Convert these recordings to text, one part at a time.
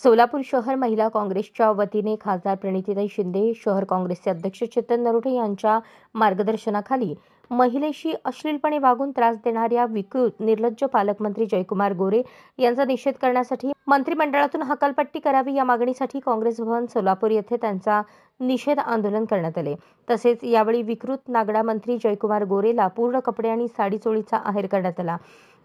सोलापूर शहर महिला काँग्रेसच्या वतीने खासदार प्रणितीताई शिंदे, शहर काँग्रेसचे अध्यक्ष चेतन नरोटे यांच्या मार्गदर्शनाखाली महिलेशी अश्लीलपणे वागून त्रास देणाऱ्या विकृत निर्लज्ज पालकमंत्री जयकुमार गोरे यांचा निषेध करण्यासाठी मंत्रिमंडळातून हकालपट्टी करावी या मागणीसाठी काँग्रेस भवन सोलापूर येथे त्यांचा निषेध आंदोलन करण्यात आले। तसेच यावेळी विकृत नागडा मंत्री जयकुमार गोरेला पूर्ण कपडे आणि साडी चोळीचा आहेर करण्यात आला।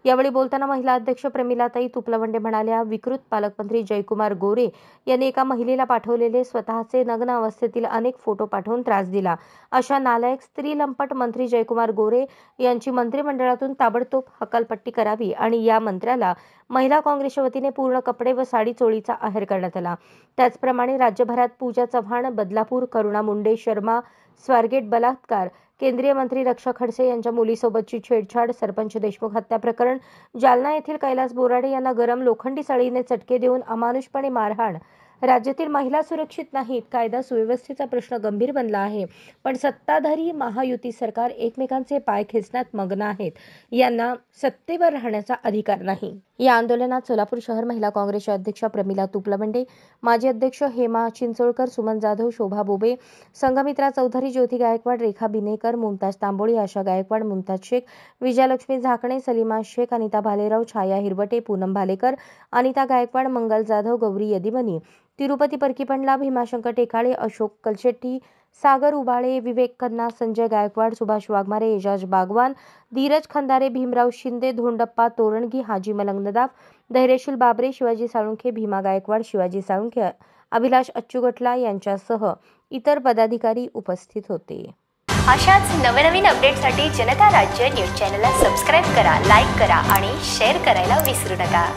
यावेळी बोलताना महिला अध्यक्ष प्रमिलाताई तुपलवंडे म्हणाल्या, विकृत पालकमंत्री जयकुमार गोरे यांनी एका महिलेला पाठवलेले स्वतःचे नग्न अवस्थेतील अनेक फोटो पाठवून त्रास दिला। अशा नालायक स्त्री लंपट मंत्री जयकुमार गोरे यांची मंत्रिमंडळातून ताबडतोब हकालपट्टी करावी आणि या मंत्र्याला महिला काँग्रेसच्या वतीने पूर्ण कपडे व साडी चोळीचा आहेर करण्यात आला। त्याचप्रमाणे राज्यभरात पूजा चव्हाण, बदलापूर, करुणा मुंडे, शर्मा स्वारगेट बलात्कार, केंद्रीय मंत्री रक्षा खडसे यांच्या मुलीसोबतची छेडछाड, सरपंच देशमुख हत्या प्रकरण, जालना येथील कैलास बोराडे यांना गरम लोखंडी सळीने चटके देऊन अमानुषपणे मारहाण, राज्यातील महिला सुरक्षित नाहीत, कायदा सुव्यवस्थेचा प्रश्न गंभीर बनला आहे, पण सत्ताधारी महायुती सरकार एकमेकांचे पाय खेचण्यात मग्न आहेत, यांना सत्तेवर राहण्याचा अधिकार नाही। या आंदोलनात सोलापूर शहर महिला काँग्रेसच्या अध्यक्षा प्रमिला तुपलवंडे, माजी अध्यक्ष हेमा चिंचोळकर, सुमन जाधव, शोभा बोबे, संघमित्रा चौधरी, ज्योती गायकवाड, रेखा बिनेकर, मुमताज तांबोळी, आशा गायकवाड, मुमताज शेख, विजयलक्ष्मी झाकणे, सलीमा शेख, अनिता भालेराव, छाया हिरवटे, पूनम भालेकर, अनिता गायकवाड, मंगल जाधव, गौरी यदिमनी, तिरुपती परकीपंडला, भीमाशंकर टेकाळे, अशोक कलशेट्टी, सागर उबाळे, विवेक खन्ना, संजय गायकवाड, सुभाष वाघमारे, एजाज बागवान, धीरज खंदारे, भीमराव शिंदे, धोंडप्पा तोरणगी, हाजी मलंग नदाफ, धैर्यशील बाबरे, शिवाजी साळुंखे, भीमा गायकवाड, शिवाजी साळुंखे, अभिलाष अच्युगटला यांच्यासह इतर पदाधिकारी उपस्थित होते। अशाच नवनवीन अपडेटसाठी जनता राज्य न्यूज चॅनलला सबस्क्राईब करा, लाईक करा आणि शेअर करायला विसरू नका।